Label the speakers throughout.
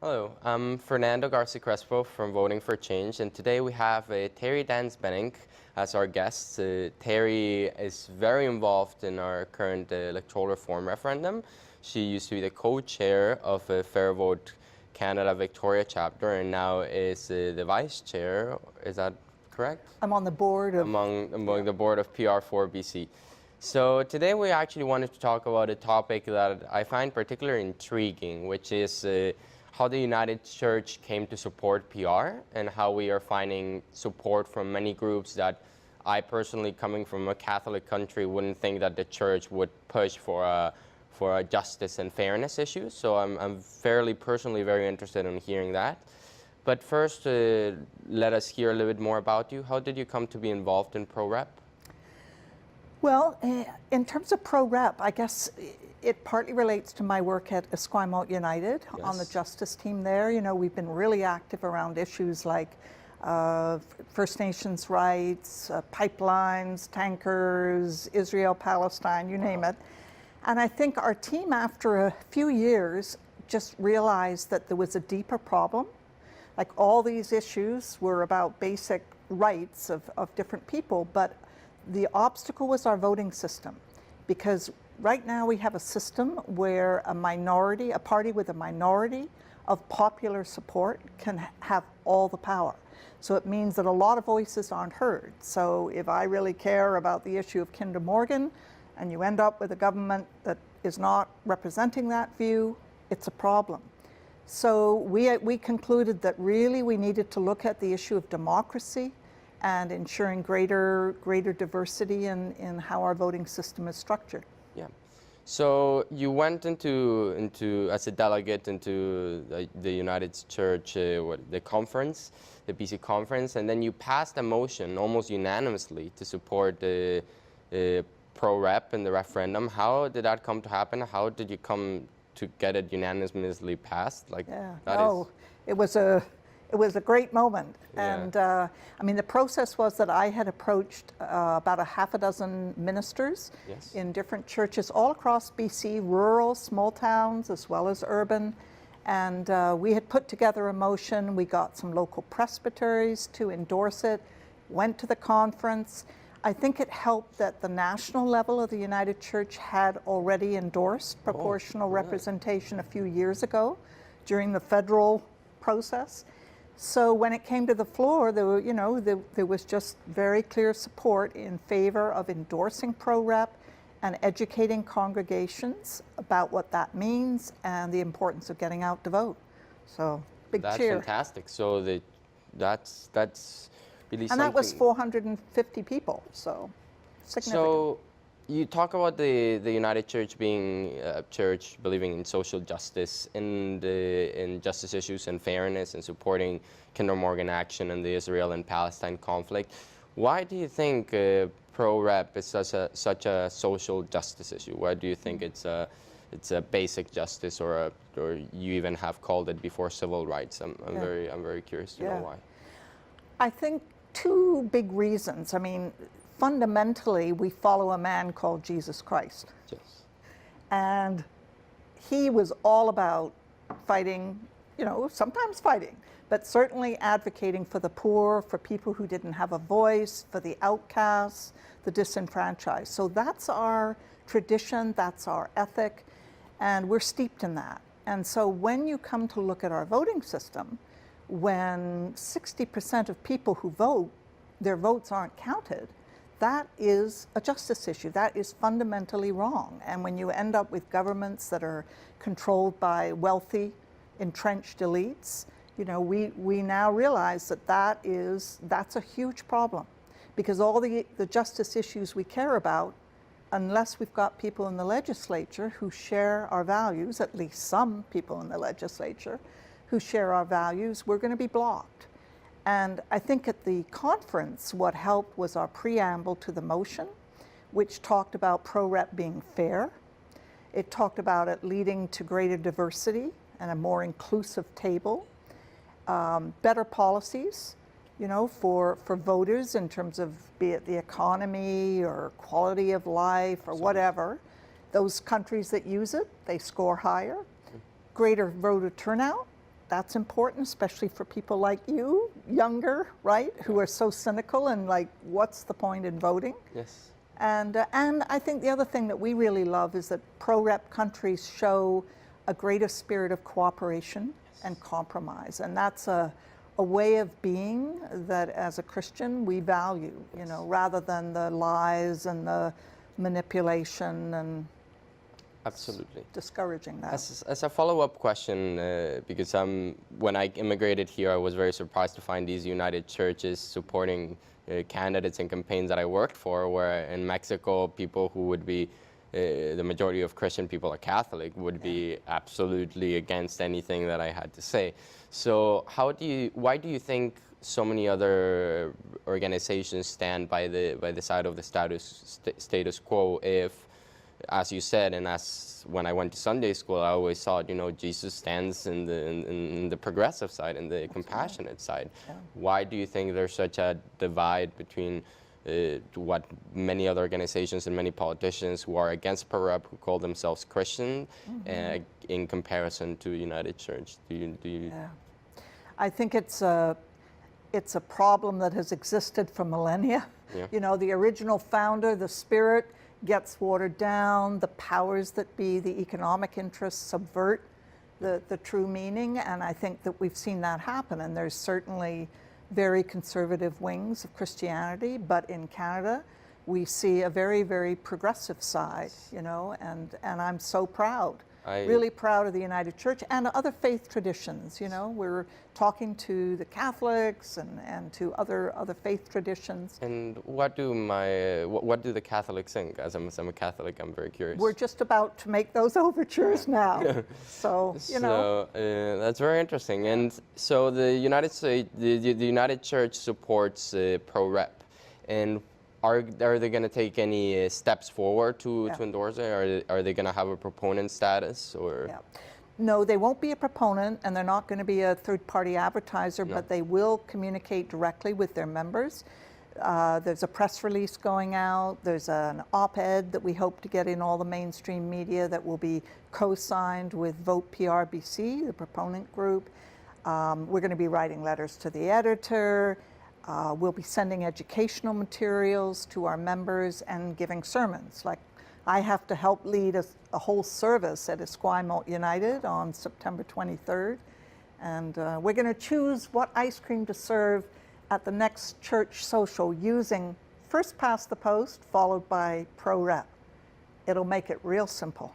Speaker 1: Hello, I'm Fernando Garci Crespo from Voting for Change, and today we have Terry Dance Bennink as our guest. Terry is very involved in our current electoral reform referendum. She used to be the co-chair of Fair Vote Canada Victoria chapter, and now is the vice chair. Is that correct?
Speaker 2: I'm on the board of...
Speaker 1: Among the board of PR4 BC. So today we actually wanted to talk about a topic that I find particularly intriguing, which is how the United Church came to support PR and how we are finding support from many groups that I personally, coming from a Catholic country, wouldn't think that the church would push for a justice and fairness issue. So I'm fairly personally very interested in hearing that. But first, let us hear a little bit more about you. How did you come to be involved in ProRep?
Speaker 2: Well, in terms of ProRep, I guess it partly relates to my work at Esquimalt United on the justice team there. You know, we've been really active around issues like First Nations rights, pipelines, tankers, Israel, Palestine, you name it. And I think our team, after a few years, just realized that there was a deeper problem. Like, all these issues were about basic rights of different people, but the obstacle was our voting system, because right now we have a system where a party with a minority of popular support can have all the power. So it means that a lot of voices aren't heard. So if I really care about the issue of Kinder Morgan and you end up with a government that is not representing that view, it's a problem. So we concluded that really we needed to look at the issue of democracy and ensuring greater diversity in how our voting system is structured.
Speaker 1: Yeah. So you went into as a delegate into the United Church, the conference, the BC conference, and then you passed a motion almost unanimously to support the ProRep in the referendum. How did that come to happen? How did you come to get it unanimously passed? Like,
Speaker 2: it was a great moment.
Speaker 1: Yeah.
Speaker 2: And I mean, the process was that I had approached about a half a dozen ministers in different churches all across BC, rural, small towns, as well as urban. And we had put together a motion. We got some local presbyteries to endorse it, went to the conference. I think it helped that the national level of the United Church had already endorsed proportional representation a few years ago during the federal process. So when it came to the floor, there was just very clear support in favor of endorsing ProRep and educating congregations about what that means and the importance of getting out to vote. So big cheer.
Speaker 1: That's fantastic. So that's really something.
Speaker 2: And that was 450 people, so significant.
Speaker 1: So you talk about the United Church being a church believing in social justice, in justice issues and fairness, and supporting Kinder Morgan action in the Israel and Palestine conflict. Why do you think ProRep is such a social justice issue? Why do you think it's a basic justice, or you even have called it before civil rights? I'm very curious to know why.
Speaker 2: I think two big reasons. I mean, fundamentally, we follow a man called Jesus Christ.
Speaker 1: Yes.
Speaker 2: And he was all about fighting, sometimes fighting, but certainly advocating for the poor, for people who didn't have a voice, for the outcasts, the disenfranchised. So that's our tradition, that's our ethic, and we're steeped in that. And so when you come to look at our voting system, when 60% of people who vote, their votes aren't counted, that is a justice issue. That is fundamentally wrong. And when you end up with governments that are controlled by wealthy, entrenched elites, we now realize that that's a huge problem. Because all the justice issues we care about, unless we've got people in the legislature who share our values, at least some people in the legislature who share our values, we're going to be blocked. And I think at the conference, what helped was our preamble to the motion, which talked about ProRep being fair. It talked about it leading to greater diversity and a more inclusive table, better policies, for voters in terms of, be it the economy or quality of life or whatever. Those countries that use it, they score higher. Greater voter turnout, that's important, especially for people like you, younger, right, who are so cynical and like, what's the point in voting?
Speaker 1: Yes.
Speaker 2: And I think the other thing that we really love is that pro-rep countries show a greater spirit of cooperation and compromise. And that's a way of being that as a Christian we value, you know, rather than the lies and the manipulation and
Speaker 1: absolutely
Speaker 2: discouraging that.
Speaker 1: As a follow-up question, because when I immigrated here, I was very surprised to find these United Churches supporting candidates and campaigns that I worked for, where in Mexico, people who would be, the majority of Christian people are Catholic, would be absolutely against anything that I had to say. So why do you think so many other organizations stand by the side of the status quo if, as you said, and as when I went to Sunday school, I always thought, you know, Jesus stands in the progressive side, in the compassionate side. Yeah. Why do you think there's such a divide between what many other organizations and many politicians who are against pro-rep, who call themselves Christian, in comparison to United Church? Do you?
Speaker 2: Yeah. I think it's a problem that has existed for millennia. Yeah. You know, the original founder, the spirit, gets watered down, the powers that be, the economic interests subvert the true meaning, and I think that we've seen that happen, and there's certainly very conservative wings of Christianity, but in Canada we see a very, very progressive side, you know, and I'm so proud. Really proud of the United Church and other faith traditions. You know, we're talking to the Catholics and to other faith traditions.
Speaker 1: And what do the Catholics think? As I'm a Catholic, I'm very curious.
Speaker 2: We're just about to make those overtures now. So you know,
Speaker 1: that's very interesting. And so the United States, the United Church supports pro-rep, and are they going to take any steps forward to endorse it? Are they going to have a proponent status, or?
Speaker 2: Yeah. No, they won't be a proponent, and they're not going to be a third-party advertiser, but they will communicate directly with their members. There's a press release going out. There's an op-ed that we hope to get in all the mainstream media that will be co-signed with Vote PRBC, the proponent group. We're going to be writing letters to the editor. We'll be sending educational materials to our members and giving sermons. Like, I have to help lead a whole service at Esquimalt United on September 23rd. And we're going to choose what ice cream to serve at the next church social using first past the post followed by pro-rep. It'll make it real simple.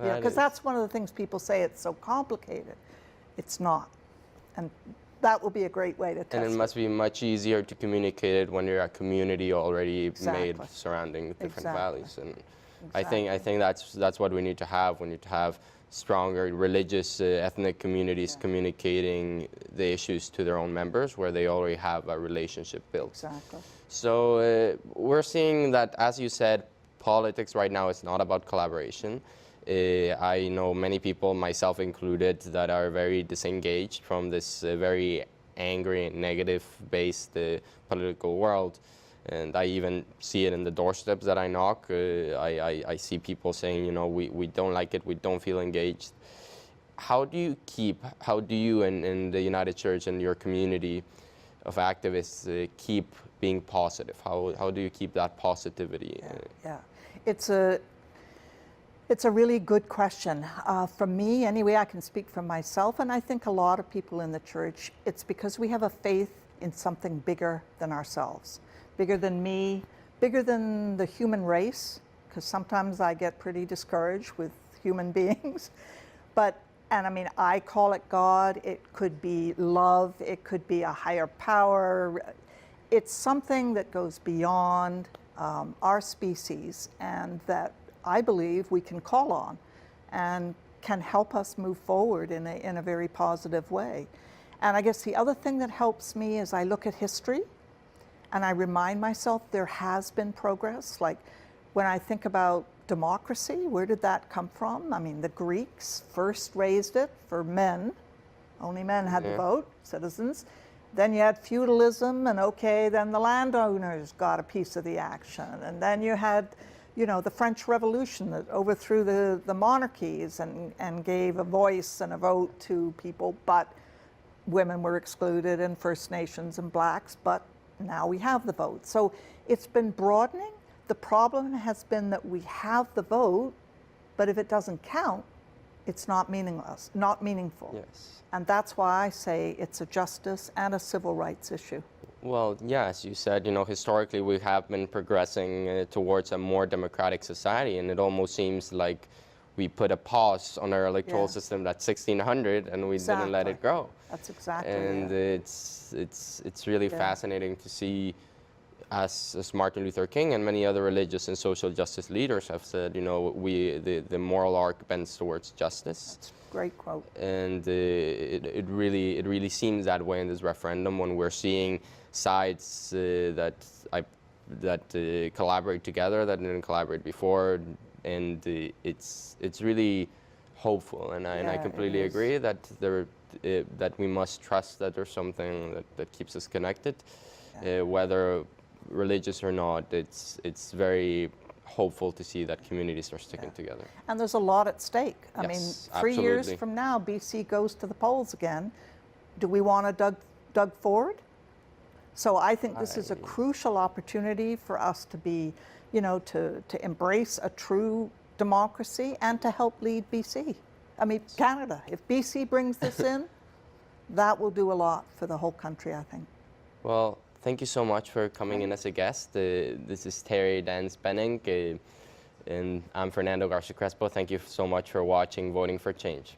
Speaker 2: Yeah, because that's one of the things people say, it's so complicated. It's not. And that will be a great way to test it.
Speaker 1: And it must be much easier to communicate it when you're a community already made surrounding different values. And I think that's what we need to have. We need to have stronger religious, ethnic communities communicating the issues to their own members where they already have a relationship built.
Speaker 2: Exactly.
Speaker 1: So we're seeing that, as you said, politics right now is not about collaboration. I know many people, myself included, that are very disengaged from this very angry and negative-based political world. And I even see it in the doorsteps that I knock. I see people saying, you know, we don't like it, we don't feel engaged. How do you in the United Church and your community of activists keep being positive? How do you keep that positivity?
Speaker 2: It's a really good question. For me, anyway, I can speak for myself, and I think a lot of people in the church, it's because we have a faith in something bigger than ourselves, bigger than me, bigger than the human race, because sometimes I get pretty discouraged with human beings. And I mean, I call it God, it could be love, it could be a higher power. It's something that goes beyond our species, and that I believe we can call on and can help us move forward in a very positive way. And I guess the other thing that helps me is I look at history and I remind myself there has been progress. Like when I think about democracy, where did that come from? I mean, the Greeks first raised it for men. Only men had to vote, citizens. Then you had feudalism, and then the landowners got a piece of the action. And then you had you know, the French Revolution that overthrew the monarchies and gave a voice and a vote to people, but women were excluded and First Nations and blacks, but now we have the vote. So it's been broadening. The problem has been that we have the vote, but if it doesn't count, it's not meaningless, not meaningful.
Speaker 1: Yes.
Speaker 2: And that's why I say it's a justice and a civil rights issue.
Speaker 1: Well, yeah, as you said, you know, historically we have been progressing towards a more democratic society, and it almost seems like we put a pause on our electoral system at 1600 and we didn't let it go.
Speaker 2: That's exactly
Speaker 1: And
Speaker 2: it.
Speaker 1: it's really fascinating to see, as Martin Luther King and many other religious and social justice leaders have said, you know, the moral arc bends towards justice.
Speaker 2: That's a great quote.
Speaker 1: And it really seems that way in this referendum, when we're seeing sides that collaborate together that didn't collaborate before, and it's really hopeful. And I completely agree that that we must trust that there's something that keeps us connected, whether religious or not. It's very hopeful to see that communities are sticking together.
Speaker 2: And there's a lot at stake. I mean, 3 years
Speaker 1: absolutely.
Speaker 2: from now, BC goes to the polls again. Do we want a Doug Ford? So I think this is a crucial opportunity for us to be, you know, to embrace a true democracy and to help lead BC. I mean, Canada. If BC brings this in, that will do a lot for the whole country, I think.
Speaker 1: Well, thank you so much for coming in as a guest. This is Terry Dance Bennink, and I'm Fernando Garci Crespo. Thank you so much for watching Voting for Change.